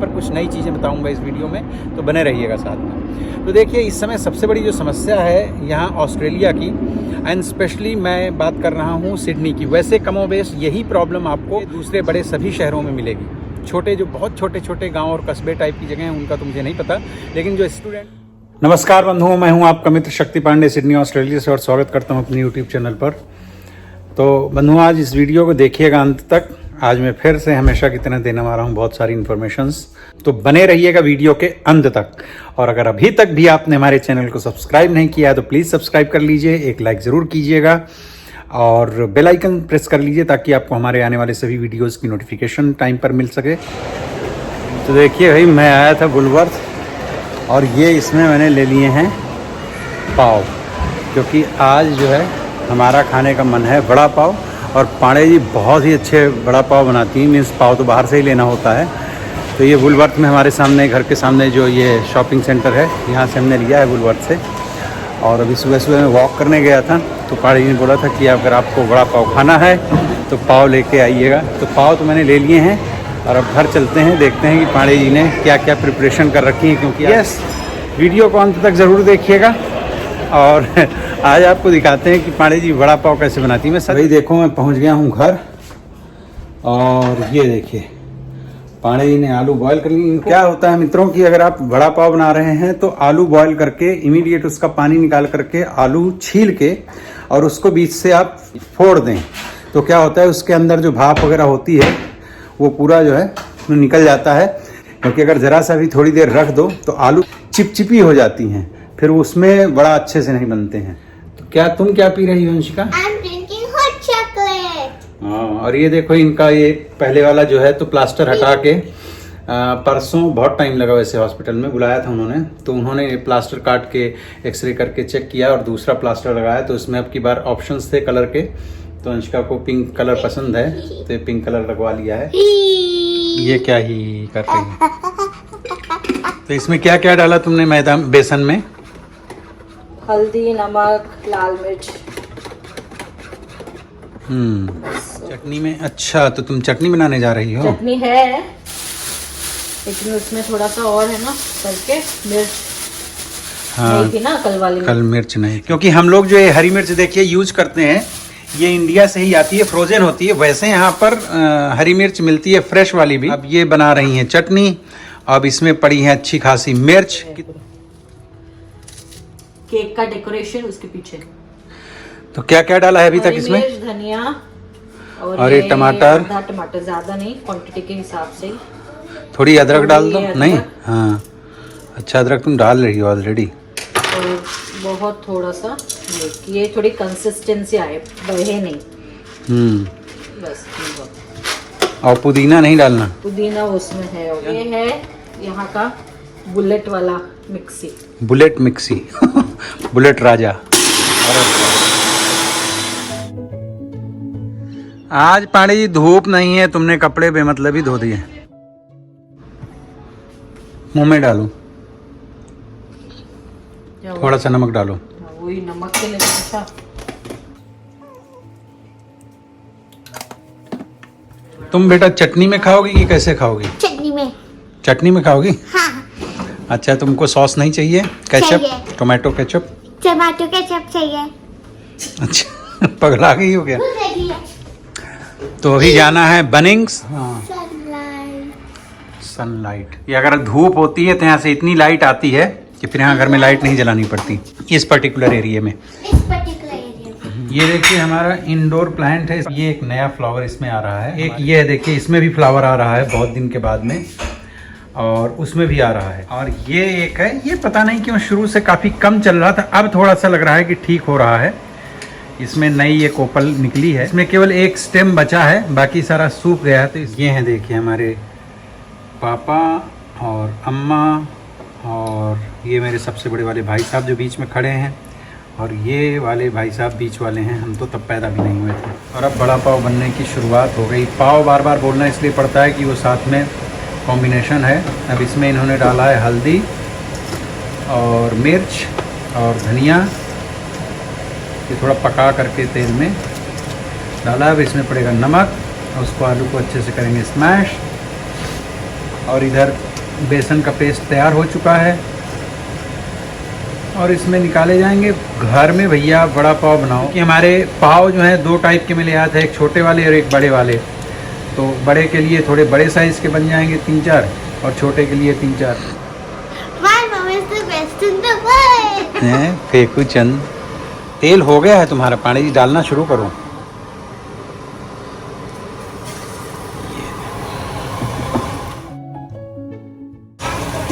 पर कुछ नई चीज़ें बताऊंगा इस वीडियो में, तो बने रहिएगा साथ में। तो देखिए, इस समय सबसे बड़ी जो समस्या है यहाँ ऑस्ट्रेलिया की, एंड स्पेशली मैं बात कर रहा हूँ सिडनी की। वैसे कमोबेश यही प्रॉब्लम आपको दूसरे बड़े सभी शहरों में मिलेगी। छोटे जो बहुत छोटे छोटे गांव और कस्बे टाइप की जगह हैं उनका तो मुझे नहीं पता, लेकिन जो स्टूडेंट। नमस्कार बंधुओं, मैं हूं आपका मित्र शक्ति पांडे सिडनी ऑस्ट्रेलिया से, और स्वागत करता हूं अपने यूट्यूब चैनल पर। तो बंधुओं, आज इस वीडियो को देखिएगा अंत तक। आज मैं फिर से हमेशा की तरह देने वाला हूं बहुत सारी इन्फॉर्मेशंस, तो बने रहिएगा वीडियो के अंत तक। और अगर अभी तक भी आपने हमारे चैनल को सब्सक्राइब नहीं किया है तो प्लीज़ सब्सक्राइब कर लीजिए, एक लाइक ज़रूर कीजिएगा और बेल आइकन प्रेस कर लीजिए ताकि आपको हमारे आने वाले सभी वीडियोज़ की नोटिफिकेशन टाइम पर मिल सके। तो देखिए भाई, मैं आया था वुलवर्थ और ये इसमें मैंने ले लिए हैं पाव, क्योंकि आज जो है हमारा खाने का मन है बड़ा पाव। और पांडे जी बहुत ही अच्छे बड़ा पाव बनाती हैं, मीन्स पाव तो बाहर से ही लेना होता है। तो ये वुलवर्थ में हमारे सामने, घर के सामने जो ये शॉपिंग सेंटर है, यहाँ से हमने लिया है वुलवर्थ से। और अभी सुबह सुबह मैं वॉक करने गया था तो पांडे जी ने बोला था कि अगर आपको बड़ा पाव खाना है तो पाव लेके आइएगा। तो पाव तो मैंने ले लिए हैं और अब घर चलते हैं, देखते हैं कि पांडे जी ने क्या क्या प्रिपरेशन कर रखी है। क्योंकि यस, वीडियो को अंत तक ज़रूर देखिएगा और आज आपको दिखाते हैं कि पांडे जी बड़ा पाव कैसे बनाती है। मैं सभी देखो, मैं पहुंच गया हूं घर और ये देखिए पांडे जी ने आलू बॉयल कर ली। क्या होता है मित्रों कि अगर आप बड़ा पाव बना रहे हैं तो आलू बॉयल करके इमीडिएट उसका पानी निकाल करके आलू छील के और उसको बीच से आप फोड़ दें, तो क्या होता है उसके अंदर जो भाप वगैरह होती है वो पूरा जो है निकल जाता है। क्योंकि अगर ज़रा सा भी थोड़ी देर रख दो तो आलू चिपचिपी हो जाती हैं, फिर उसमें बड़ा अच्छे से नहीं बनते हैं। तो क्या तुम क्या पी रही हो Anshika? I'm drinking hot chocolate. हाँ, और ये देखो इनका ये पहले वाला जो है तो प्लास्टर हटा के परसों बहुत टाइम लगा, वैसे हॉस्पिटल में बुलाया था उन्होंने, तो उन्होंने प्लास्टर काट के एक्सरे करके चेक किया और दूसरा प्लास्टर लगाया। तो इसमें अब की बार ऑप्शंस थे कलर के, तो अंशिका को पिंक कलर पसंद है तो पिंक कलर लगवा लिया है। ये क्या ही कर रही है? तो इसमें क्या क्या डाला तुमने मैदा बेसन में? हल्दी, नमक, लाल मिर्च। चटनी में? अच्छा, तो तुम चटनी बनाने जा रही हो? चटनी है लेकिन उसमें थोड़ा सा और है ना करके मिर्च। हाँ, नहीं थी ना कल वाली में। कल मिर्च नहीं, क्योंकि हम लोग जो ये हरी मिर्च देखिए यूज करते हैं ये इंडिया से ही आती है, फ्रोजन होती है। वैसे यहाँ पर हरी मिर्च मिलती है फ्रेश वाली भी। अब ये बना रही हैं चटनी, अब इसमें पड़ी है अच्छी खासी मिर्च। केक का डेकोरेशन उसके पीछे। तो क्या क्या डाला है अभी तक इसमें? धनिया और ये टमाटर। आधा टमाटर, ज्यादा नहीं, क्वांटिटी के हिसाब से। थोड़ी अदरक डाल दो। नहीं, हाँ अच्छा, अदरक तुम डाल रही हो ऑलरेडी। और बहुत थोड़ा सा ये थोड़ी कंसिस्टेंसी आए, बहे नहीं। बस। और पुदीना नहीं डालना? पुदीना उसमें है। और ये है यहाँ का बुलेट वाला मिक्सी। बुलेट मिक्सी बुलेट राजा। आज पांडे जी धूप नहीं है, तुमने कपड़े बेमतलब ही धो दिए। मुंह में डालो, थोड़ा सा नमक डालो। वही नमक के लिए अच्छा। तुम बेटा चटनी में खाओगी कि कैसे खाओगी? चटनी में। चटनी में खाओगी? हाँ। अच्छा, तुमको सॉस नहीं चाहिए? Ketchup, tomato ketchup? Tomato ketchup चाहिए। अच्छा पगला गई हो क्या? तो अभी जाना है बनिंग्स। सनलाइट, ये अगर धूप होती है तो यहाँ से इतनी लाइट आती है कि फिर यहाँ घर में लाइट नहीं जलानी पड़ती इस पर्टिकुलर एरिया में। ये देखिए हमारा इंडोर प्लांट है, ये एक नया फ्लावर इसमें आ रहा है। एक ये है देखिए, इसमें भी फ्लावर आ रहा है बहुत दिन के बाद में, और उसमें भी आ रहा है। और ये एक है, ये पता नहीं क्यों शुरू से काफ़ी कम चल रहा था, अब थोड़ा सा लग रहा है कि ठीक हो रहा है। इसमें नई ये कोपल निकली है, इसमें केवल एक स्टेम बचा है, बाकी सारा सूख गया है। तो ये हैं देखिए हमारे पापा और अम्मा, और ये मेरे सबसे बड़े वाले भाई साहब जो बीच में खड़े हैं, और ये वाले भाई साहब बीच वाले हैं, हम तो तब पैदा भी नहीं हुए थे। और अब बड़ा पाव बनने की शुरुआत हो गई। पाव बार बार बोलना इसलिए पड़ता है कि वो साथ में कॉम्बिनेशन है। अब इसमें इन्होंने डाला है हल्दी और मिर्च और धनिया, ये थोड़ा पका करके तेल में डाला। अब इसमें पड़ेगा नमक और उसको आलू को अच्छे से करेंगे स्मैश। और इधर बेसन का पेस्ट तैयार हो चुका है और इसमें निकाले जाएंगे। घर में भैया बड़ा पाव बनाओ कि हमारे पाव जो हैं 2 टाइप के मिले आते हैं, एक छोटे वाले और एक बड़े वाले। तो बड़े के लिए थोड़े बड़े साइज़ के बन जाएंगे 3-4 और छोटे के लिए 3-4। My mom is the best in the world. हैं फेंकू चंद। तेल हो गया है तुम्हारा, पानी जी डालना शुरू करो।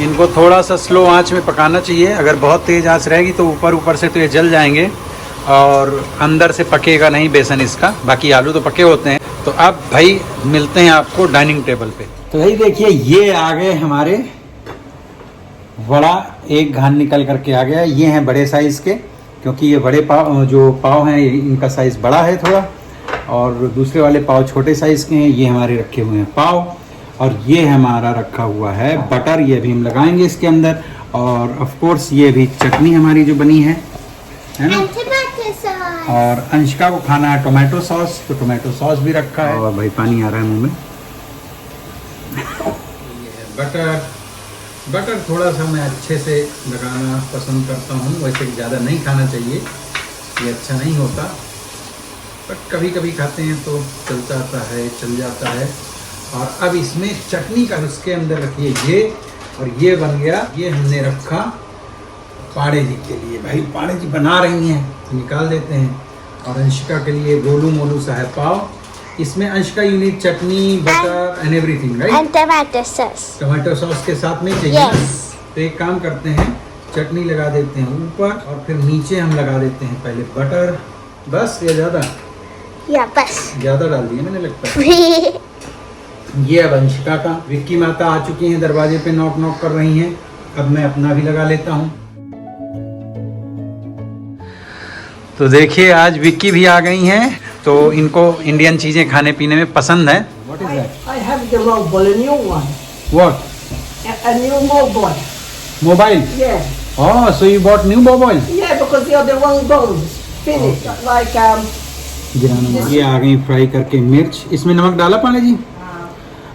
इनको थोड़ा सा स्लो आंच में पकाना चाहिए। अगर बहुत तेज़ आंच रहेगी तो ऊपर से तो ये जल जाएंगे और अंदर से पकेगा नहीं बेसन इसका। बाकी आलू तो पके होते हैं। तो अब भाई मिलते हैं आपको डाइनिंग टेबल पे। तो भाई देखिए ये आ गए हमारे वड़ा, एक घान निकल करके आ गया। ये हैं बड़े साइज़ के, क्योंकि ये बड़े पाव जो पाव हैं इनका साइज़ बड़ा है थोड़ा, और दूसरे वाले पाव छोटे साइज़ के हैं। ये हमारे रखे हुए हैं पाव, और ये हमारा रखा हुआ है बटर, ये भी हम लगाएंगे इसके अंदर। और ऑफ कोर्स ये भी चटनी हमारी जो बनी है ना। And tomato sauce. और अंशिका को खाना है टोमेटो सॉस, तो टोमेटो सॉस भी रखा है। और भाई पानी आ रहा है मुंह में। बटर थोड़ा सा मैं अच्छे से लगाना पसंद करता हूँ, वैसे ज़्यादा नहीं खाना चाहिए, ये अच्छा नहीं होता, बट कभी कभी खाते हैं तो चल जाता है। और अब इसमें चटनी का उसके अंदर रखिए ये, और ये बन गया। ये हमने रखा पाड़े जी के लिए। भाई पाड़े जी बना रही हैं तो निकाल देते हैं। और अंशिका के लिए गोलू मोलू सा है पाव। इसमें Anshika you need chutney, butter and everything, right? And tomato sauce. Tomato sauce के साथ में चाहिए Yes. ना? तो एक काम करते हैं, चटनी लगा देते हैं ऊपर और फिर नीचे हम लगा देते हैं पहले बटर। बस या ज़्यादा? Yeah, बस. ज़्यादा डाल दिया मैंने लगता है। ये अब अंशिका का। विक्की माता आ चुकी हैं, दरवाजे पे नॉक कर रही हैं। अब मैं अपना भी लगा लेता हूँ। तो देखिए आज विक्की भी आ गई हैं, तो इनको इंडियन चीज़ें खाने पीने में पसंद है। What is that? I have the mobile, a new one. What? A new mobile. Mobile? Yeah. Oh, so you bought new mobile? Yeah, because the other one gone. Finished. Like, ये आ गई fry करके मिर्च। इसमें नमक डाला पाने जी?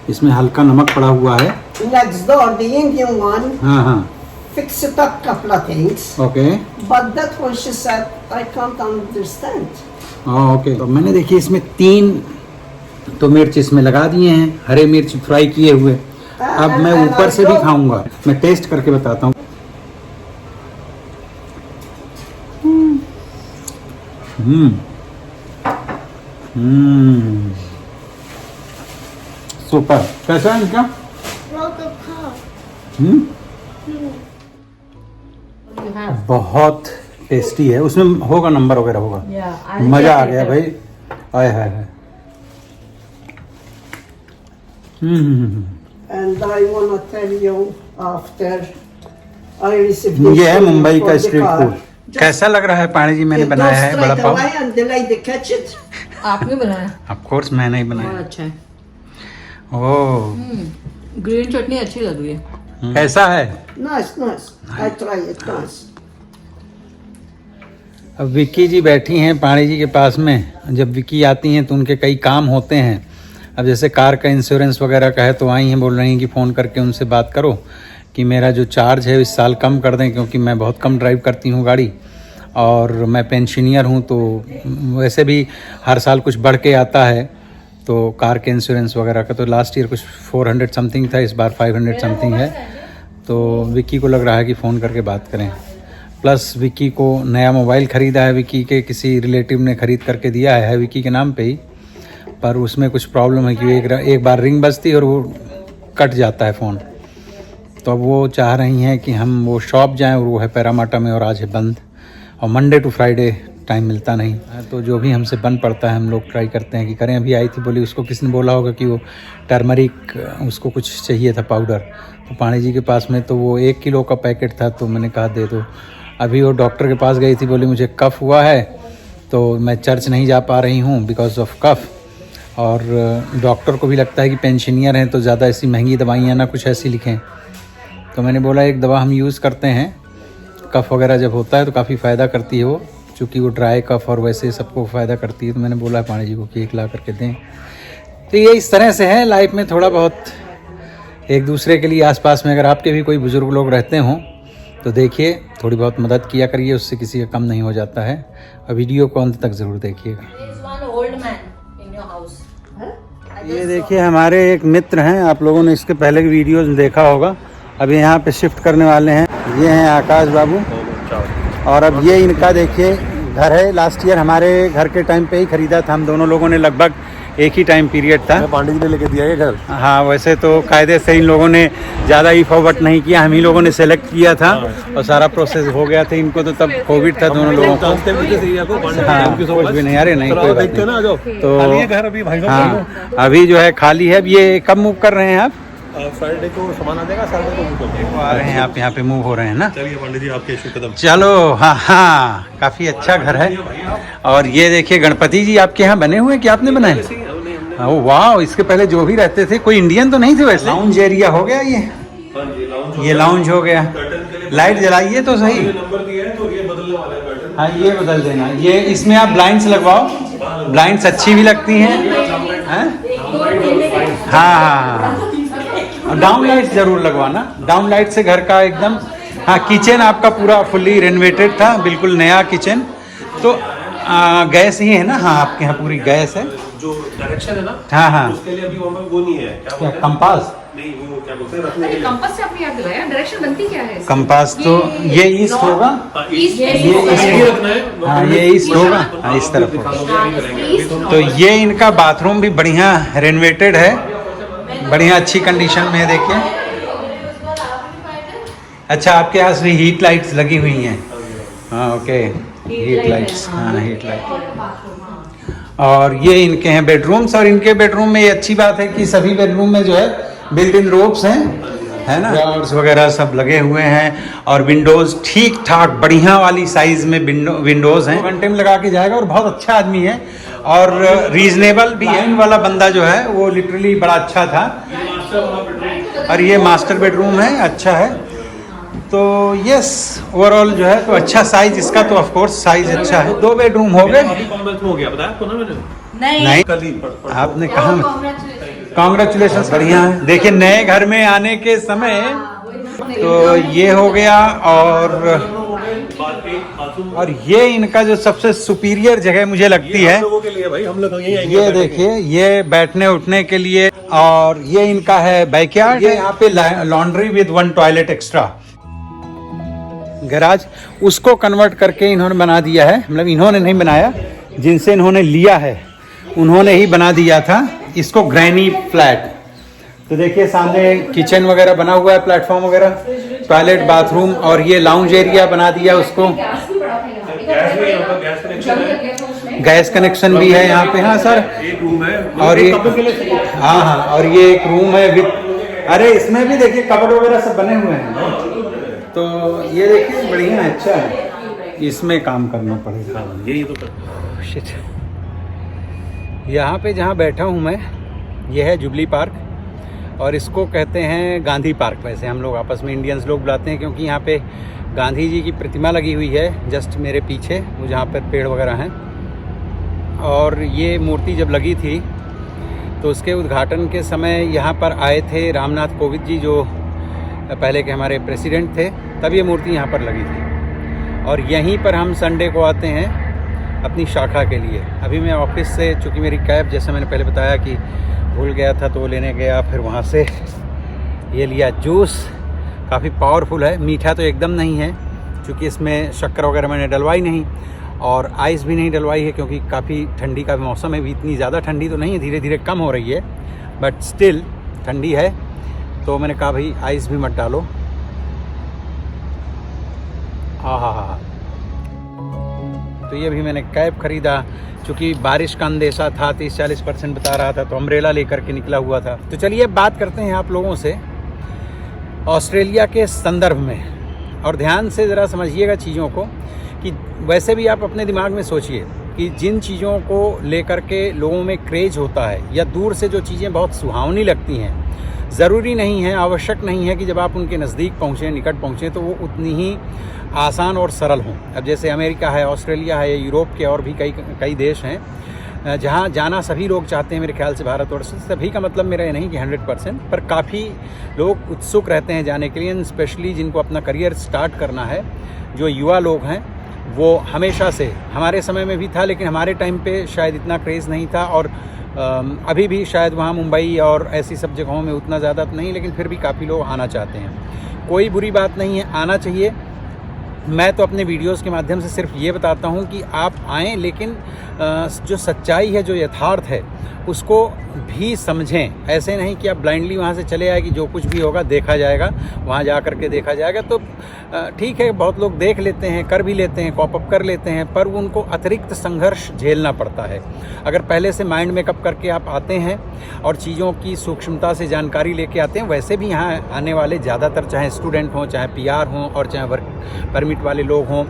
इसमें हल्का नमक पड़ा हुआ है। next door, the Indian one, हाँ fixed it up couple of things. Okay But that one, she said, I can't understand. Okay. तो मैंने देखिए इसमें 3 तो मिर्च इसमें लगा दिए हैं, हरे मिर्च फ्राई किए हुए। अब मैं ऊपर से भी खाऊंगा, मैं टेस्ट करके बताता हूँ। सुपर। कैसा है इनका? You have. बहुत टेस्टी है। उसमें होगा नंबर वगैरह होगा। Yeah, I'll मजा check आ it गया out. भाई। आय हाय। And I want to tell you, after I received this ये है email मुंबई for का the स्ट्रीट car, फूड। कैसा लग रहा है पानी जी? मैंने it बनाया goes है बड़ा straight pav. away and the lady catch it. आपने बनाया? ऑफ कोर्स मैंने ही बहुत बनाया। अच्छा है। ओह ग्रीन चटनी अच्छी लग रही है। कैसा है? Nice. I try it, nice. अब विक्की जी बैठी हैं पानी जी के पास में। जब विक्की आती हैं तो उनके कई काम होते हैं। अब जैसे कार का इंश्योरेंस वगैरह का है, तो आई हैं, बोल रही हैं कि फ़ोन करके उनसे बात करो कि मेरा जो चार्ज है इस साल कम कर दें, क्योंकि मैं बहुत कम ड्राइव करती हूँ गाड़ी और मैं पेंशनियर हूँ। तो वैसे भी हर साल कुछ बढ़ के आता है, तो कार के इंश्योरेंस वगैरह का। तो लास्ट ईयर कुछ 400 समथिंग था, इस बार 500 समथिंग है। तो विक्की को लग रहा है कि फ़ोन करके बात करें। प्लस विक्की को नया मोबाइल ख़रीदा है, विक्की के किसी रिलेटिव ने ख़रीद करके दिया है विक्की के नाम पे ही, पर उसमें कुछ प्रॉब्लम है कि एक बार रिंग बजती और वो कट जाता है फ़ोन। तो अब वो चाह रही हैं कि हम वो शॉप जाएं, और वो है पैरामाटा में और आज है बंद, और मंडे टू फ्राइडे टाइम मिलता नहीं। तो जो भी हमसे बन पड़ता है हम लोग ट्राई करते हैं कि करें। अभी आई थी, बोली उसको किसी ने बोला होगा कि वो टर्मरिक उसको कुछ चाहिए था पाउडर, तो पानी जी के पास में तो वो 1 किलो का पैकेट था, तो मैंने कहा दे दो। अभी वो डॉक्टर के पास गई थी, बोली मुझे कफ़ हुआ है तो मैं चर्च नहीं जा पा रही हूँ बिकॉज ऑफ कफ़। और डॉक्टर को भी लगता है कि पेंशनियर हैं तो ज़्यादा ऐसी महंगी दवाइयाँ ना कुछ ऐसी लिखें। तो मैंने बोला एक दवा हम यूज़ करते हैं, कफ़ वगैरह जब होता है तो काफ़ी फ़ायदा करती है वो, चूँकि वो ड्राई कफ़ और वैसे सबको फ़ायदा करती है। तो मैंने बोला पानी जी को कि 1 ला करके दें। तो ये इस तरह से है लाइफ में, थोड़ा बहुत एक दूसरे के लिए आसपास में अगर आपके भी कोई बुज़ुर्ग लोग रहते हों तो देखिए, थोड़ी बहुत मदद किया करिए, उससे किसी का कम नहीं हो जाता है। और वीडियो को अंत तक ज़रूर देखिएगा। ये देखिए, हमारे एक मित्र हैं, आप लोगों ने इसके पहले की वीडियोज़ में देखा होगा। अभी यहाँ पे शिफ्ट करने वाले हैं। ये हैं आकाश बाबू, और अब ये इनका देखिए घर है। लास्ट ईयर हमारे घर के टाइम पे ही ख़रीदा था, हम दोनों लोगों ने लगभग एक ही टाइम पीरियड था। पांडे जी ने लेके दिया ये घर। हाँ, वैसे तो कायदे से इन लोगों ने ज़्यादा ही फॉरवर्ड नहीं किया, हम ही लोगों ने सेलेक्ट किया था और सारा प्रोसेस हो गया था। इनको तो तब कोविड था दोनों लोगों को। हाँ, कुछ भी नहीं, अरे नहीं, कोई बात नहीं। तो घर अभी भाई हाँ, अभी जो है खाली है। अब ये कब मूव कर रहे हैं आप? फ्राइडे को सामान आ जाएगा, सैटरडे को मूव कर देंगे। आ रहे हैं आप यहाँ पे मूव हो रहे हैं ना? चलिए पांडे जी, आपके इशू खत्म। चलो, हाँ हाँ, काफ़ी अच्छा घर है। और ये देखिए गणपति जी आपके यहाँ बने हुए कि आपने बनाए? ओह वाह, इसके पहले जो भी रहते थे कोई इंडियन तो नहीं थे वैसे। लाउंज एरिया हो गया ये लाउंज हो गया। लाइट जलाइए तो सही। हाँ, ये बदल देना। ये इसमें आप ब्लाइंड्स लगवाओ, ब्लाइंड्स अच्छी भी लगती हैं। हाँ हाँ, डाउन लाइट्स जरूर लगवाना, डाउन लाइट से घर का एकदम। हाँ, किचन आपका पूरा फुल्ली रेनोवेटेड था, बिल्कुल नया किचन। तो गैस ही है ना? हाँ, आपके यहाँ पूरी गैस है। जो डायरेक्शन है ना, हाँ हाँ, उसके लिए अभी वो नहीं है। क्या कंपास? नहीं, वो क्या बोलते हैं, रखने के लिए। कंपास से आपने याद दिलाया, डायरेक्शन बनती क्या है? कंपास तो ये ईस्ट होगा। ईस्ट हाँ, ये ईस्ट होगा। हाँ, इस तरफ होगा। तो ये इनका बाथरूम भी बढ़िया रेनोवेटेड है, बढ़िया अच्छी कंडीशन में है। देखिए, अच्छा, आपके यहाँ भी हीट लाइट्स लगी हुई हैं? हाँ, ओके, हीट लाइट्स। हाँ, हीट लाइट। और ये इनके हैं बेडरूम्स, और इनके बेडरूम में ये अच्छी बात है कि सभी बेडरूम में जो है बिल्ट इन रोब्स हैं, है ना? ड्रॉर्स वगैरह सब लगे हुए हैं, और विंडोज़ ठीक ठाक बढ़िया वाली साइज़ में विंडोज़ हैं। घंटे में लगा के जाएगा, और बहुत अच्छा आदमी है और रीजनेबल भी है। वाला बंदा जो है वो लिटरली बड़ा अच्छा था। और ये मास्टर बेडरूम है, अच्छा है। तो यस, ओवरऑल जो है तो अच्छा साइज इसका, तो ऑफ कोर्स साइज अच्छा है। 2 बेडरूम हो गए। हो गया, बताया आपको ना मैंने। नहीं, कल ही आपने कहा। कांग्रेचुलेशन, बढ़िया है। देखिए, नए घर में आने के समय तो ये हो गया। और ये इनका जो सबसे सुपीरियर जगह मुझे लगती है, लोगों के लिए भाई, हम लोग ये देखिए, ये बैठने उठने के लिए। और ये इनका है बैकयार्ड। ये यहाँ पे laundry with 1 toilet extra. Garage उसको कन्वर्ट करके इन्होंने बना दिया है, मतलब इन्होंने नहीं बनाया, जिनसे इन्होंने लिया है उन्होंने ही बना दिया था इसको, ग्रैनी फ्लैट। तो देखिए, सामने किचन वगैरह बना हुआ है, प्लेटफॉर्म वगैरह, टॉयलेट, बाथरूम, और ये लाउंज एरिया बना दिया उसको। गैस कनेक्शन भी है यहाँ पे। हाँ सर, एक रूम है, और ये हाँ हाँ, और ये एक रूम है विद, अरे इसमें भी देखिए कबर्ड वगैरह सब बने हुए हैं। तो ये देखिए बढ़िया है, अच्छा है। इसमें काम करना पड़ेगा। यही तो शिट। यहाँ पे जहाँ बैठा हूँ मैं, ये है जुबली पार्क, और इसको कहते हैं गांधी पार्क। वैसे हम लोग आपस में इंडियंस लोग बुलाते हैं, क्योंकि यहाँ पे गांधी जी की प्रतिमा लगी हुई है जस्ट मेरे पीछे, वो जहाँ पर पेड़ वगैरह हैं। और ये मूर्ति जब लगी थी तो उसके उद्घाटन के समय यहाँ पर आए थे रामनाथ कोविंद जी, जो पहले के हमारे प्रेसिडेंट थे, तब ये मूर्ति यहाँ पर लगी थी। और यहीं पर हम संडे को आते हैं अपनी शाखा के लिए। अभी मैं ऑफिस से, चूँकि मेरी कैब, जैसे मैंने पहले बताया कि भूल गया था, तो वो लेने गया, फिर वहाँ से ये लिया जूस। काफ़ी पावरफुल है, मीठा तो एकदम नहीं है, क्योंकि इसमें शक्कर वगैरह मैंने डलवाई नहीं, और आइस भी नहीं डलवाई है, क्योंकि काफ़ी ठंडी का मौसम है। भी इतनी ज़्यादा ठंडी तो नहीं है, धीरे धीरे कम हो रही है, बट स्टिल ठंडी है। तो मैंने कहा भाई आइस भी मत डालो। हाँ, तो ये भी मैंने कैब ख़रीदा, चूँकि बारिश का अंदेशा था, 30-40% बता रहा था, तो अम्ब्रेला लेकर के निकला हुआ था। तो चलिए बात करते हैं आप लोगों से ऑस्ट्रेलिया के संदर्भ में, और ध्यान से ज़रा समझिएगा चीज़ों को, कि वैसे भी आप अपने दिमाग में सोचिए कि जिन चीज़ों को लेकर के लोगों में क्रेज होता है, या दूर से जो चीज़ें बहुत सुहावनी लगती हैं, ज़रूरी नहीं है, आवश्यक नहीं है कि जब आप उनके नज़दीक पहुँचें, निकट पहुँचें, तो वो उतनी ही आसान और सरल हों। अब जैसे अमेरिका है, ऑस्ट्रेलिया है, यूरोप के और भी कई देश हैं जहाँ जाना सभी लोग चाहते हैं मेरे ख्याल से भारतवर्ष से। सभी का मतलब मेरा ये नहीं कि 100%, पर काफ़ी लोग उत्सुक रहते हैं जाने के लिए, स्पेशली जिनको अपना करियर स्टार्ट करना है, जो युवा लोग हैं। वो हमेशा से, हमारे समय में भी था लेकिन हमारे टाइम पे शायद इतना क्रेज़ नहीं था, और अभी भी शायद वहाँ मुंबई और ऐसी सब जगहों में उतना ज़्यादा नहीं, लेकिन फिर भी काफ़ी लोग आना चाहते हैं। कोई बुरी बात नहीं है, आना चाहिए। मैं तो अपने वीडियोस के माध्यम से सिर्फ ये बताता हूँ कि आप आएँ, लेकिन जो सच्चाई है, जो यथार्थ है, उसको भी समझें। ऐसे नहीं कि आप ब्लाइंडली वहाँ से चले आए कि जो कुछ भी होगा देखा जाएगा, वहाँ जा कर के देखा जाएगा। तो ठीक है, बहुत लोग देख लेते हैं, कर भी लेते हैं, कॉप अप कर लेते हैं, पर उनको अतिरिक्त संघर्ष झेलना पड़ता है। अगर पहले से माइंड मेकअप करके आप आते हैं और चीज़ों की सूक्ष्मता से जानकारी लेके आते हैं, वैसे भी यहाँ आने वाले ज़्यादातर चाहे स्टूडेंट हों, चाहे PR हों और चाहे वर्क परमिट वाले लोग हों,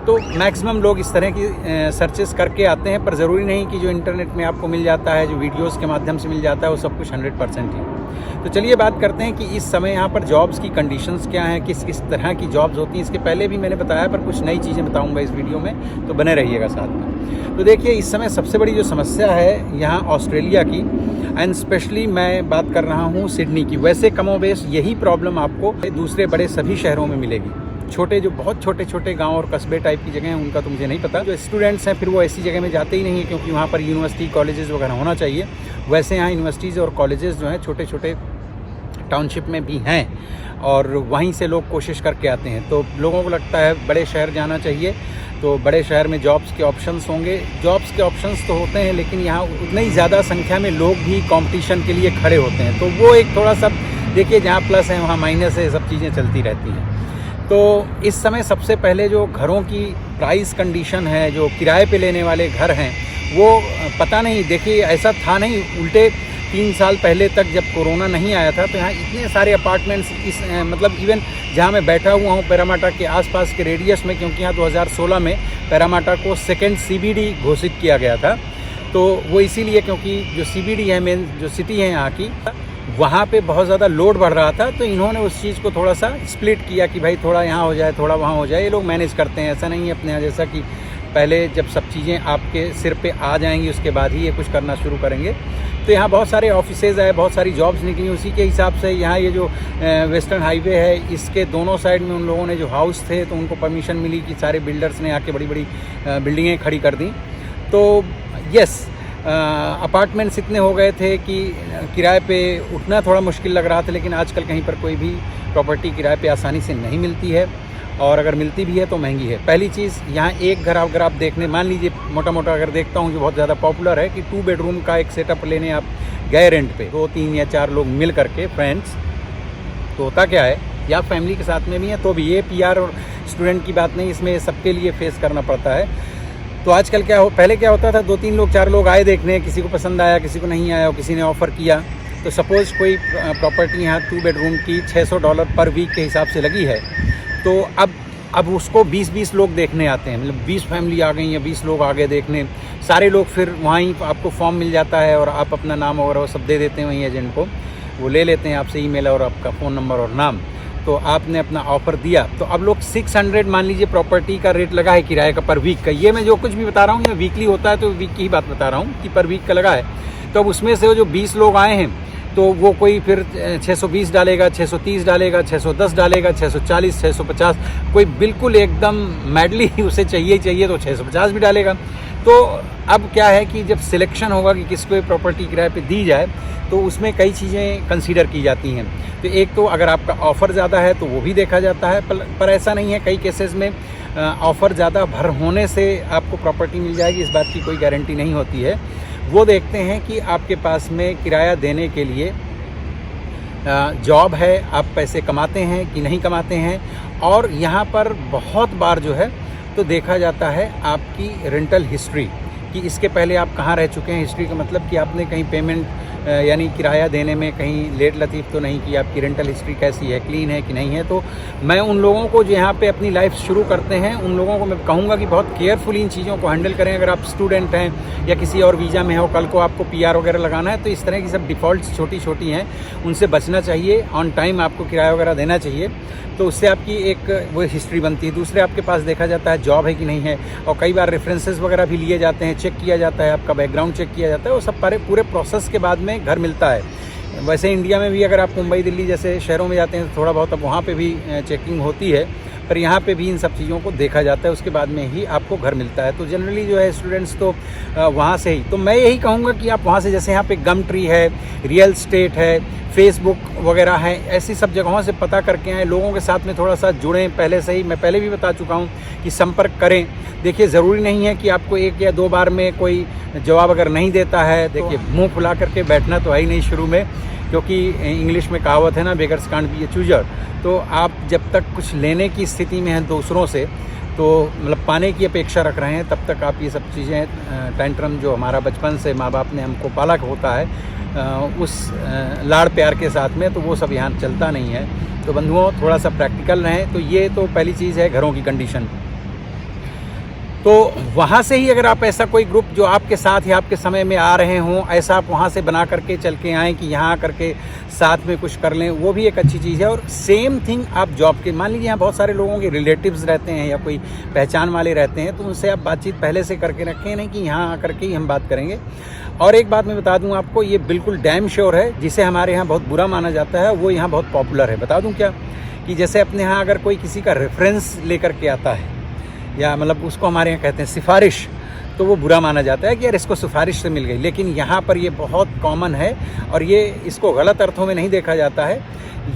तो मैक्सिमम लोग इस तरह की सर्चेस करके आते हैं। पर ज़रूरी नहीं कि जो इंटरनेट में आपको मिल जाता है, जो वीडियोस के माध्यम से मिल जाता है, वो सब कुछ 100% ही। तो चलिए बात करते हैं कि इस समय यहाँ पर जॉब्स की कंडीशंस क्या हैं, किस किस तरह की जॉब्स होती हैं। इसके पहले भी मैंने बताया, पर कुछ नई चीज़ें बताऊँगा इस वीडियो में, तो बने रहिएगा साथ में। तो देखिए, इस समय सबसे बड़ी जो समस्या है यहाँ ऑस्ट्रेलिया की, एंड स्पेशली मैं बात कर रहा हूँ सिडनी की। वैसे कमोबेश यही प्रॉब्लम आपको दूसरे बड़े सभी शहरों में मिलेगी। छोटे, जो बहुत छोटे छोटे गांव और कस्बे टाइप की जगह हैं, उनका तो मुझे नहीं पता। जो स्टूडेंट्स हैं फिर वो ऐसी जगह में जाते ही नहीं है, क्योंकि वहाँ पर यूनिवर्सिटी, कॉलेजेस वगैरह होना चाहिए। वैसे यहाँ यूनिवर्सिटीज़ और कॉलेजेस जो हैं छोटे छोटे टाउनशिप में भी हैं, और वहीं से लोग कोशिश करके आते हैं। तो लोगों को लगता है बड़े शहर जाना चाहिए, तो बड़े शहर में जॉब्स के ऑप्शंस होंगे। जॉब्स के ऑप्शंस तो होते हैं, लेकिन यहाँ उतनी ही ज़्यादा संख्या में लोग भी कंपटीशन के लिए खड़े होते हैं। तो वो एक थोड़ा सा देखिए, जहाँ प्लस है वहाँ माइनस है, सब चीज़ें चलती रहती हैं। तो इस समय सबसे पहले जो घरों की प्राइस कंडीशन है, जो किराए पे लेने वाले घर हैं, वो पता नहीं, देखिए ऐसा था नहीं, उल्टे 3 साल पहले तक जब कोरोना नहीं आया था, तो यहाँ इतने सारे अपार्टमेंट्स, मतलब इवन जहाँ मैं बैठा हुआ हूँ पैरामाटा के आसपास के रेडियस में, क्योंकि यहाँ 2016 में पैरामाटा को सेकेंड CBD घोषित किया गया था। तो वो इसीलिए क्योंकि जो CBD है, मेन जो सिटी है यहाँ की, वहाँ पे बहुत ज़्यादा लोड बढ़ रहा था। तो इन्होंने उस चीज़ को थोड़ा सा स्प्लिट किया कि भाई थोड़ा यहाँ हो जाए, थोड़ा वहाँ हो जाए। ये लोग मैनेज करते हैं, ऐसा नहीं है अपने यहाँ जैसा कि पहले जब सब चीज़ें आपके सिर पे आ जाएंगी उसके बाद ही ये कुछ करना शुरू करेंगे। तो यहाँ बहुत सारे ऑफिसेज है, बहुत सारी जॉब्स निकली, उसी के हिसाब से यहाँ ये जो वेस्टर्न हाईवे है, इसके दोनों साइड में उन लोगों ने जो हाउस थे, तो उनको परमिशन मिली कि सारे बिल्डर्स ने आके बड़ी बड़ी बिल्डिंगें खड़ी कर दी। तो यस, अपार्टमेंट्स इतने हो गए थे कि किराए पे उठना थोड़ा मुश्किल लग रहा था। लेकिन आजकल कहीं पर कोई भी प्रॉपर्टी किराए पे आसानी से नहीं मिलती है, और अगर मिलती भी है तो महंगी है। पहली चीज़, यहाँ एक घर अगर आप देखने, मान लीजिए मोटा मोटा अगर देखता हूँ जो बहुत ज़्यादा पॉपुलर है कि 2 बेडरूम का एक सेटअप लेने आप गए रेंट पे, 2, 3 या 4 लोग मिल करके फ्रेंड्स, तो होता क्या है, या फैमिली के साथ में भी है तो भी, ये PR और स्टूडेंट की बात नहीं, इसमें सबके लिए फेस करना पड़ता है। तो आजकल पहले क्या होता था, 2-3 लोग 4 लोग आए देखने, किसी को पसंद आया, किसी को नहीं आया, और किसी ने ऑफ़र किया। तो सपोज़ कोई प्रॉपर्टी यहाँ 2 बेडरूम की $600 पर वीक के हिसाब से लगी है, तो अब उसको 20-20 लोग देखने आते हैं, मतलब 20 फैमिली आ गई या 20 लोग आ गए देखने। सारे लोग फिर वहीं आपको फॉर्म मिल जाता है, और आप अपना नाम वगैरह सब दे देते हैं वहीं एजेंट को, वो ले लेते हैं आपसे ईमेल और आपका फ़ोन नंबर और नाम। तो आपने अपना ऑफ़र दिया, तो अब लोग 600 मान लीजिए प्रॉपर्टी का रेट लगा है किराए का पर वीक का। ये मैं जो कुछ भी बता रहा हूँ ये वीकली होता है, तो वीक की ही बात बता रहा हूँ कि पर वीक का लगा है। तो अब उसमें से वो जो 20 लोग आए हैं, तो वो कोई फिर 620 डालेगा, 630 डालेगा, 610 डालेगा, 640, 650, कोई बिल्कुल एकदम मैडली उसे चाहिए तो 650 भी डालेगा। तो अब क्या है कि जब सिलेक्शन होगा कि किसको प्रॉपर्टी किराए पे दी जाए, तो उसमें कई चीज़ें कंसीडर की जाती हैं। तो एक तो अगर आपका ऑफ़र ज़्यादा है तो वो भी देखा जाता है, पर ऐसा नहीं है, कई केसेस में ऑफ़र ज़्यादा भर होने से आपको प्रॉपर्टी मिल जाएगी, इस बात की कोई गारंटी नहीं होती है। वो देखते हैं कि आपके पास में किराया देने के लिए जॉब है, आप पैसे कमाते हैं कि नहीं कमाते हैं। और यहाँ पर बहुत बार जो है तो देखा जाता है आपकी रेंटल हिस्ट्री, कि इसके पहले आप कहाँ रह चुके हैं। हिस्ट्री का मतलब कि आपने कहीं पेमेंट यानी किराया देने में कहीं लेट लतीफ़ तो नहीं कि आपकी रेंटल हिस्ट्री कैसी है, क्लीन है कि नहीं है। तो मैं उन लोगों को जो यहाँ पे अपनी लाइफ शुरू करते हैं उन लोगों को मैं कहूँगा कि बहुत केयरफुली इन चीज़ों को हैंडल करें। अगर आप स्टूडेंट हैं या किसी और वीज़ा में हो, कल को आपको PR वगैरह लगाना है, तो इस तरह की सब डिफ़ॉल्ट्स छोटी छोटी हैं, उनसे बचना चाहिए। ऑन टाइम आपको किराया वगैरह देना चाहिए, तो उससे आपकी एक वो हिस्ट्री बनती है। दूसरे आपके पास देखा जाता है जॉब है कि नहीं है, और कई बार रेफरेंसेस वगैरह भी लिए जाते हैं, चेक किया जाता है, आपका बैकग्राउंड चेक किया जाता है। वो सब पूरे प्रोसेस के बाद में घर मिलता है। वैसे इंडिया में भी अगर आप मुंबई दिल्ली जैसे शहरों में जाते हैं तो थोड़ा बहुत अब वहाँ पे भी चेकिंग होती है, पर यहाँ पे भी इन सब चीज़ों को देखा जाता है, उसके बाद में ही आपको घर मिलता है। तो जनरली जो है स्टूडेंट्स तो वहाँ से ही, तो मैं यही कहूँगा कि आप वहाँ से, जैसे यहाँ पे गम ट्री है, रियल स्टेट है, फेसबुक वगैरह है, ऐसी सब जगहों से पता करके आएँ, लोगों के साथ में थोड़ा सा जुड़ें। पहले से ही मैं पहले भी बता चुका हूँ कि संपर्क करें। देखिए ज़रूरी नहीं है कि आपको 1 या 2 बार में कोई जवाब अगर नहीं देता है, देखिए मुँह फुला करके बैठना तो है ही नहीं शुरू में, क्योंकि इंग्लिश में कहावत है ना, beggars can't be A chooser. तो आप जब तक कुछ लेने की स्थिति में हैं दूसरों से, तो मतलब पाने की अपेक्षा रख रहे हैं, तब तक आप ये सब चीज़ें टेंट्रम जो हमारा बचपन से माँ बाप ने हमको पाला होता है उस लाड़ प्यार के साथ में, तो वो सब यहाँ चलता नहीं है। तो बंधुओं थोड़ा सा प्रैक्टिकल रहें। तो ये तो पहली चीज़ है घरों की कंडीशन। तो वहाँ से ही अगर आप ऐसा कोई ग्रुप जो आपके साथ या आपके समय में आ रहे हों, ऐसा आप वहाँ से बना करके चल के आएँ कि यहाँ करके साथ में कुछ कर लें, वो भी एक अच्छी चीज़ है। और सेम थिंग आप जॉब के, मान लीजिए यहाँ बहुत सारे लोगों के रिलेटिव्स रहते हैं या कोई पहचान वाले रहते हैं, तो उनसे आप बातचीत पहले से करके रखें, नहीं कि यहाँ आकर के ही हम बात करेंगे। और एक बात मैं बता दूँ आपको, ये बिल्कुल डैम श्योर है, जिसे हमारे यहाँ बहुत बुरा माना जाता है, वो यहाँ बहुत पॉपुलर है। बता दूँ क्या, कि जैसे अपने यहाँ अगर कोई किसी का रेफरेंस लेकर के आता है, या मतलब उसको हमारे यहाँ कहते हैं सिफारिश, तो वो बुरा माना जाता है कि यार इसको सिफारिश से मिल गई। लेकिन यहाँ पर ये बहुत कॉमन है, और ये इसको गलत अर्थों में नहीं देखा जाता है।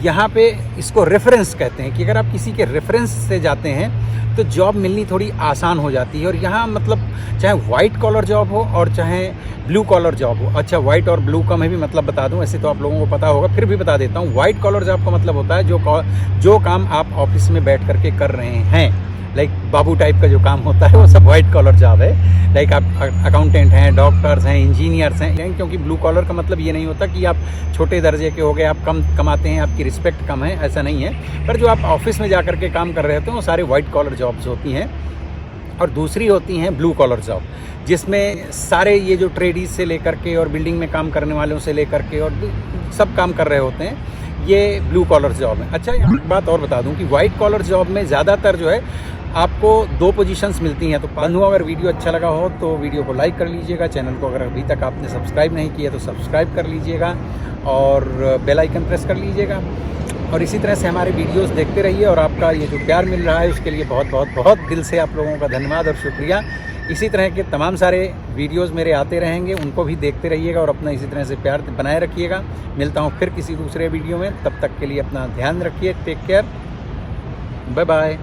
यहाँ पे इसको रेफरेंस कहते हैं कि अगर आप किसी के रेफरेंस से जाते हैं तो जॉब मिलनी थोड़ी आसान हो जाती है। और यहाँ मतलब चाहे वाइट कॉलर जॉब हो और चाहे ब्लू कॉलर जॉब हो, अच्छा वाइट और ब्लू का मैं भी मतलब बता दूं, ऐसे तो आप लोगों को पता होगा, फिर भी बता देता हूँ। वाइट कॉलर जॉब का मतलब होता है जो काम आप ऑफिस में बैठ करके कर रहे हैं, लाइक बाबू टाइप का जो काम होता है, वो सब वाइट कॉलर जॉब है। लाइक आप अकाउंटेंट हैं, डॉक्टर्स हैं, इंजीनियर्स हैं। क्योंकि ब्लू कॉलर का मतलब ये नहीं होता कि आप छोटे दर्जे के हो गए, आप कम कमाते हैं, आपकी रिस्पेक्ट कम है, ऐसा नहीं है। पर जो आप ऑफिस में जा कर के काम कर रहे होते हैं वो सारे वाइट कॉलर जॉब्स होती हैं। और दूसरी होती हैं ब्लू कॉलर जॉब, जिसमें सारे ये जो ट्रेडीज से लेकर के और बिल्डिंग में काम करने वालों से लेकर के और सब काम कर रहे होते हैं, ये ब्लू कॉलर जॉब है। अच्छा, यहाँ एक बात और बता दूं कि वाइट कॉलर जॉब में ज़्यादातर जो है आपको 2 पोजीशंस मिलती हैं। तो बंधुओं, अगर वीडियो अच्छा लगा हो तो वीडियो को लाइक कर लीजिएगा, चैनल को अगर अभी तक आपने सब्सक्राइब नहीं किया तो सब्सक्राइब कर लीजिएगा और बेल आइकन प्रेस कर लीजिएगा। और इसी तरह से हमारे वीडियोस देखते रहिए। और आपका ये जो प्यार मिल रहा है उसके लिए बहुत बहुत बहुत दिल से आप लोगों का धन्यवाद और शुक्रिया। इसी तरह के तमाम सारे वीडियोस मेरे आते रहेंगे, उनको भी देखते रहिएगा और अपना इसी तरह से प्यार बनाए रखिएगा। मिलता हूँ फिर किसी दूसरे वीडियो में, तब तक के लिए अपना ध्यान रखिए। Take care, bye bye.